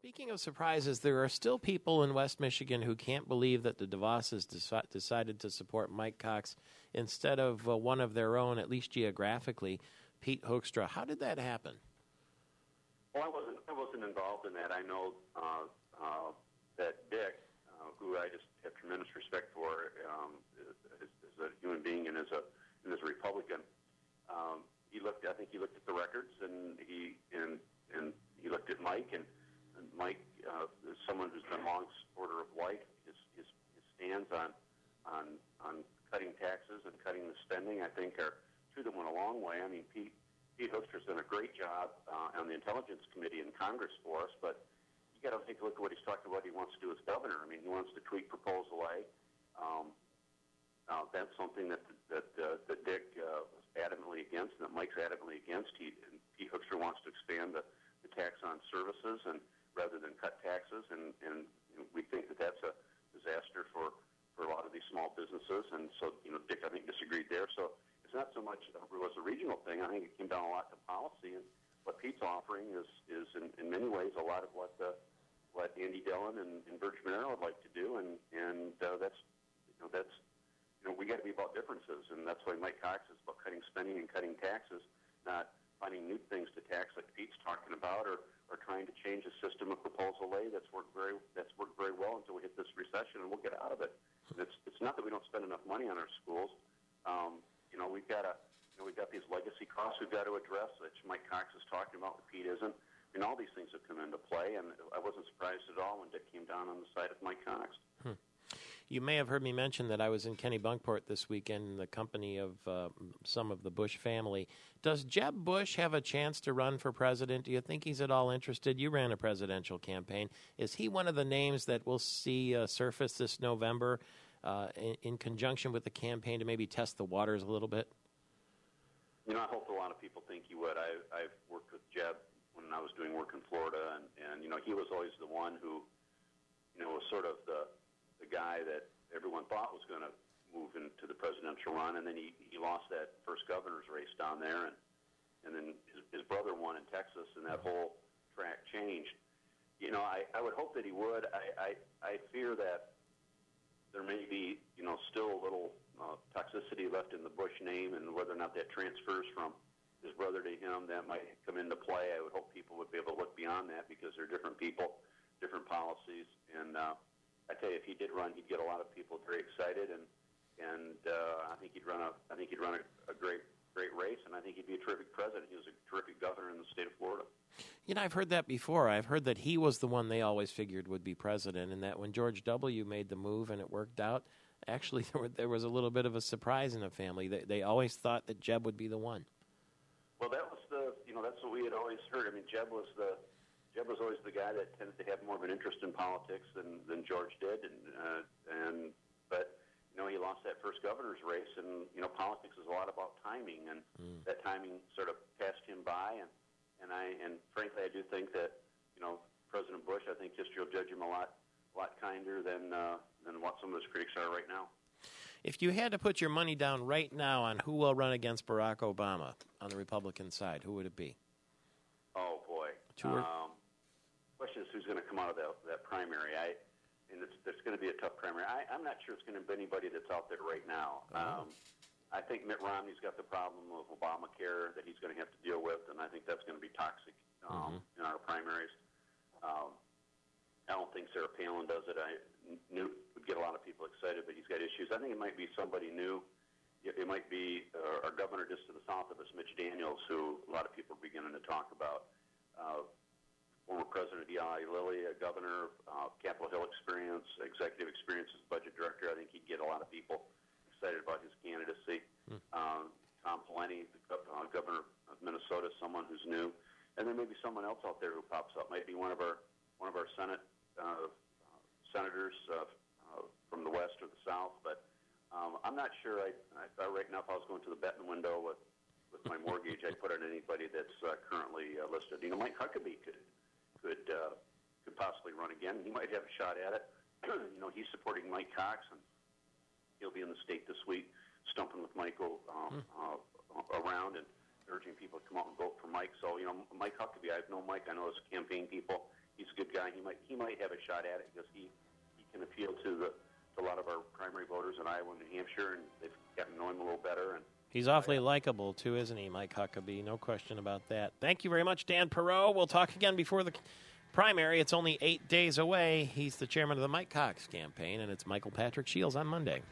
Speaking of surprises, there are still people in West Michigan who can't believe that the DeVosses decided to support Mike Cox instead of one of their own, at least geographically, Pete Hoekstra. How did that happen? Well, I wasn't involved in that. I know that Dick, who I just have tremendous respect for, as a human being and as a Republican, I think he looked at the records and he looked at Mike and Mike is someone who's been a long supporter of White. His stands on cutting taxes and cutting the spending, I think, are two that went a long way. I mean, Pete Hoekstra's done a great job on the Intelligence Committee in Congress for us, but you got to take a look at what he's talking about. He wants to do as governor. I mean, he wants to tweak Proposal A. That's something that Dick was adamantly against, and that Mike's adamantly against. Pete Hoekstra wants to expand the tax on services and rather than cut taxes, and we think that that's a disaster for a lot of these small businesses. And so, Dick, I think, disagreed there. So it's not so much it was a regional thing. I think it came down a lot to policy, and what Pete's offering is in many ways a lot of what Andy Dillon and Virgin Monroe would like to do, and that's we got to be about differences, and that's why Mike Cox is about cutting spending and cutting taxes, not finding new things to tax like Pete's talking about, or trying to change the system of Proposal A that's worked very well until we hit this recession, and we'll get out of it. And it's not that we don't spend enough money on our schools. We've got these legacy costs we've got to address, which Mike Cox is talking about, but Pete isn't. And all these things have come into play, and I wasn't surprised at all when Dick came down on the side of Mike Cox. You may have heard me mention that I was in Kennebunkport this weekend in the company of some of the Bush family. Does Jeb Bush have a chance to run for president? Do you think he's at all interested? You ran a presidential campaign. Is he one of the names that we'll see surface this November in conjunction with the campaign to maybe test the waters a little bit? I hope a lot of people think he would. I've worked with Jeb when I was doing work in Florida, and he was always the one who, was sort of the guy that everyone thought was going to move into the presidential run, and then he lost that first governor's race down there, and then his brother won in Texas, and that whole track changed. I would hope that he would. I fear that there may be, still a little toxicity left in the Bush name, and whether or not that transfers from his brother to him, that might come into play. I would hope people would be able to look beyond that because they're different people, different policies, and I tell you, if he did run, he'd get a lot of people very excited, and I think he'd run a great race, and I think he'd be a terrific president. He was a terrific governor in the state of Florida. I've heard that before. I've heard that he was the one they always figured would be president, and that when George W. made the move and it worked out, actually there was a little bit of a surprise in the family. They always thought that Jeb would be the one. Well, that was that's what we had always heard. I mean, Jeb was always the guy that tended to have more of an interest in politics than George did, but he lost that first governor's race, and politics is a lot about timing, and that timing sort of passed him by, and frankly, I do think that President Bush, I think history will judge him a lot kinder than what some of his critics are right now. If you had to put your money down right now on who will run against Barack Obama on the Republican side, who would it be? Oh boy. Question is who's going to come out of that primary. There's going to be a tough primary. I'm not sure it's going to be anybody that's out there right now. I think Mitt Romney's got the problem of Obamacare that he's going to have to deal with, and I think that's going to be toxic in our primaries. I don't think Sarah Palin does it. Newt would get a lot of people excited, but he's got issues. I think it might be somebody new. It might be our governor just to the south of us, Mitch Daniels, who a lot of people are beginning to talk about. Former President Eli Lilly, a governor, Capitol Hill experience, executive experience as budget director. I think he'd get a lot of people excited about his candidacy. Tom Pawlenty, the governor of Minnesota, someone who's new, and then maybe someone else out there who pops up. Might be one of our Senate senators from the west or the south, but I'm not sure. Right now, if I was going to the betting window with my mortgage, I'd put on anybody that's currently listed. Mike Huckabee could possibly run again. He might have a shot at it. He's supporting Mike Cox, and he'll be in the state this week, stumping with Michael around. And urging people to come out and vote for Mike. So, Mike Huckabee, I've known Mike. I know his campaign people. He's a good guy. He might have a shot at it because he can appeal to a lot of our primary voters in Iowa and New Hampshire, and they've gotten to know him a little better. And he's awfully likable, too, isn't he, Mike Huckabee? No question about that. Thank you very much, Dan Perot. We'll talk again before the primary. It's only 8 days away. He's the chairman of the Mike Cox campaign, and it's Michael Patrick Shields on Monday.